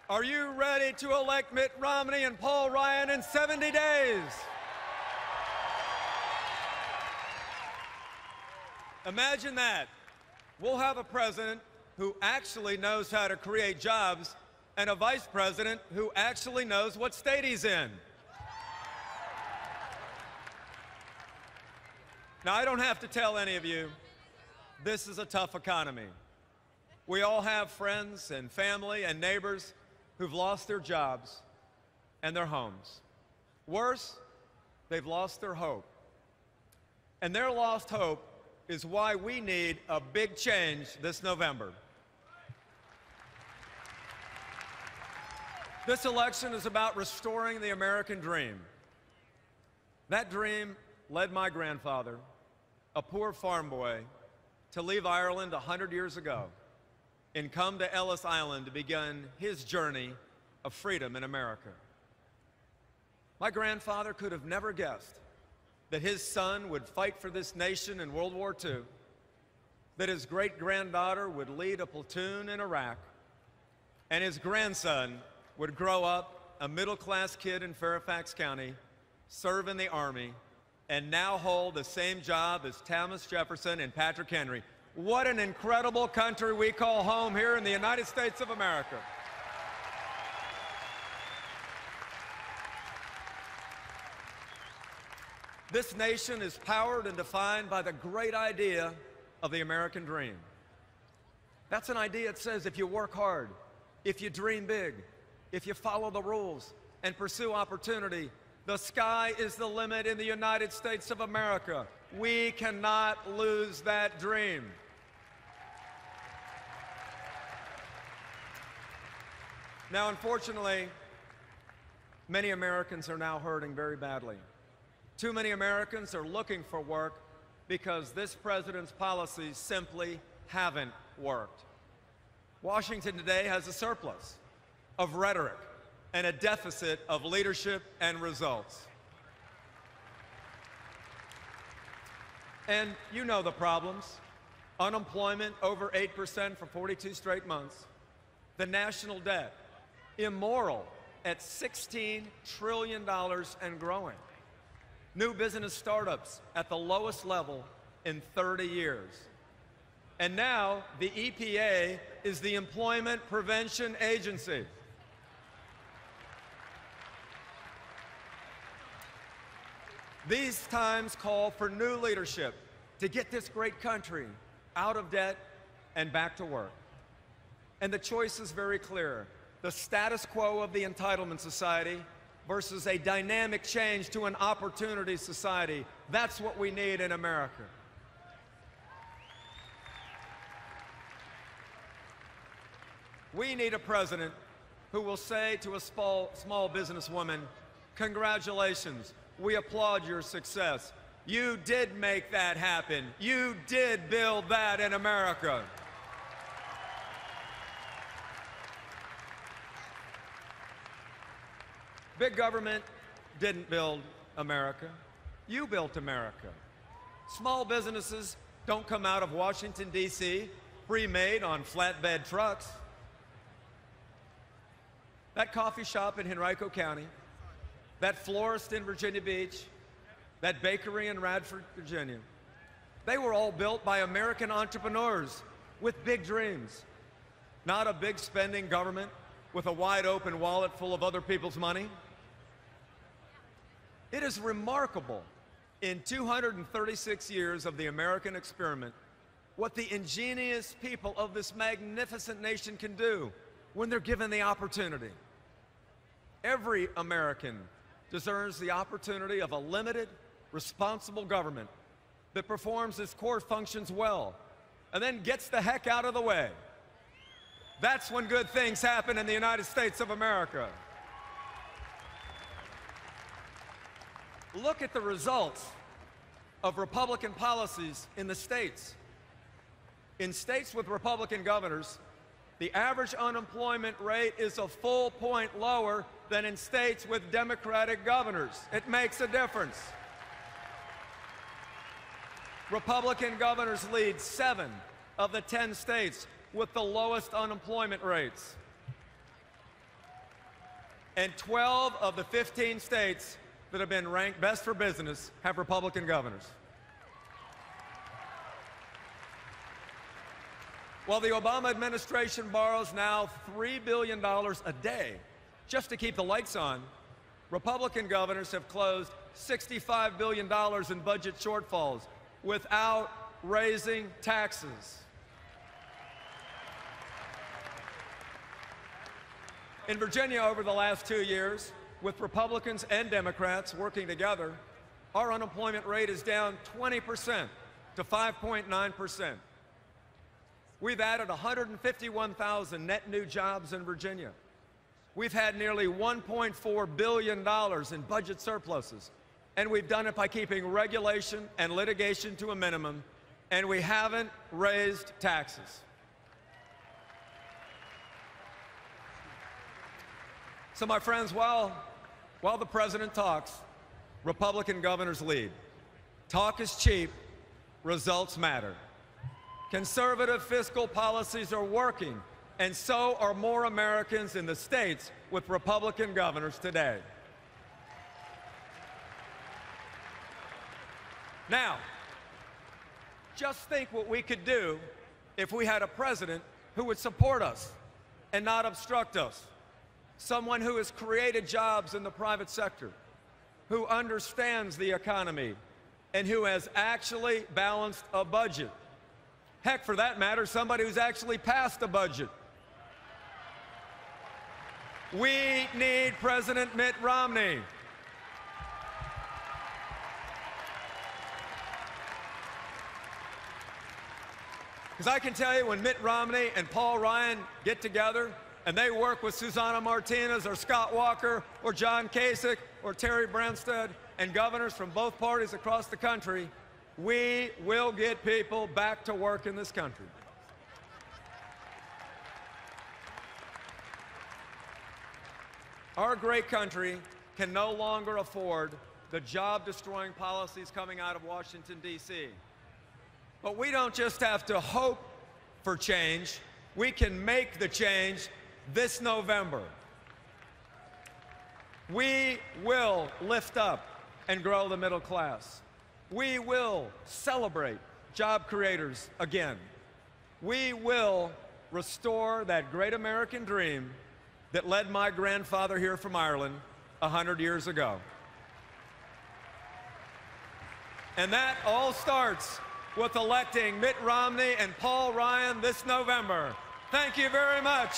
Are you ready to elect Mitt Romney and Paul Ryan in 70 days? Imagine that. We'll have a president who actually knows how to create jobs and a vice president who actually knows what state he's in. Now, I don't have to tell any of you, this is a tough economy. We all have friends and family and neighbors who've lost their jobs and their homes. Worse, they've lost their hope. And their lost hope is why we need a big change this November. This election is about restoring the American dream. That dream led my grandfather, a poor farm boy, to leave Ireland 100 years ago and come to Ellis Island to begin his journey of freedom in America. My grandfather could have never guessed that his son would fight for this nation in World War II, that his great-granddaughter would lead a platoon in Iraq, and his grandson would grow up a middle-class kid in Fairfax County, serve in the Army, and now hold the same job as Thomas Jefferson and Patrick Henry. What an incredible country we call home here in the United States of America. This nation is powered and defined by the great idea of the American dream. That's an idea that says if you work hard, if you dream big, if you follow the rules and pursue opportunity, the sky is the limit in the United States of America. We cannot lose that dream. Now, unfortunately, many Americans are now hurting very badly. Too many Americans are looking for work because this president's policies simply haven't worked. Washington today has a surplus of rhetoric and a deficit of leadership and results. And you know the problems. Unemployment over 8% for 42 straight months. The national debt, immoral at $16 trillion and growing. New business startups at the lowest level in 30 years. And now the EPA is the Employment Prevention Agency. These times call for new leadership to get this great country out of debt and back to work. And the choice is very clear. The status quo of the entitlement society versus a dynamic change to an opportunity society. That's what we need in America. We need a president who will say to a small businesswoman, congratulations, we applaud your success. You did make that happen. You did build that in America. Big government didn't build America. You built America. Small businesses don't come out of Washington, D.C., pre-made on flatbed trucks. That coffee shop in Henrico County, that florist in Virginia Beach, that bakery in Radford, Virginia, they were all built by American entrepreneurs with big dreams, not a big spending government with a wide open wallet full of other people's money. It is remarkable in 236 years of the American experiment what the ingenious people of this magnificent nation can do when they're given the opportunity. Every American deserves the opportunity of a limited, responsible government that performs its core functions well and then gets the heck out of the way. That's when good things happen in the United States of America. Look at the results of Republican policies in the states. In states with Republican governors, the average unemployment rate is a full point lower than in states with Democratic governors. It makes a difference. Republican governors lead 7 of the 10 states with the lowest unemployment rates. And 12 of the 15 states that have been ranked best for business have Republican governors. While the Obama administration borrows now $3 billion a day just to keep the lights on, Republican governors have closed $65 billion in budget shortfalls without raising taxes. In Virginia, over the last 2 years, with Republicans and Democrats working together, our unemployment rate is down 20% to 5.9%. We've added 151,000 net new jobs in Virginia. We've had nearly $1.4 billion in budget surpluses, and we've done it by keeping regulation and litigation to a minimum, and we haven't raised taxes. So, my friends, while the president talks, Republican governors lead. Talk is cheap, results matter. Conservative fiscal policies are working, and so are more Americans in the states with Republican governors today. Now, just think what we could do if we had a president who would support us and not obstruct us. Someone who has created jobs in the private sector, who understands the economy, and who has actually balanced a budget. Heck, for that matter, somebody who's actually passed a budget. We need President Mitt Romney. Because I can tell you, when Mitt Romney and Paul Ryan get together and they work with Susana Martinez or Scott Walker or John Kasich or Terry Branstad and governors from both parties across the country, we will get people back to work in this country. Our great country can no longer afford the job-destroying policies coming out of Washington, D.C. But we don't just have to hope for change. We can make the change this November. We will lift up and grow the middle class. We will celebrate job creators again. We will restore that great American dream that led my grandfather here from Ireland 100 years ago. And that all starts with electing Mitt Romney and Paul Ryan this November. Thank you very much.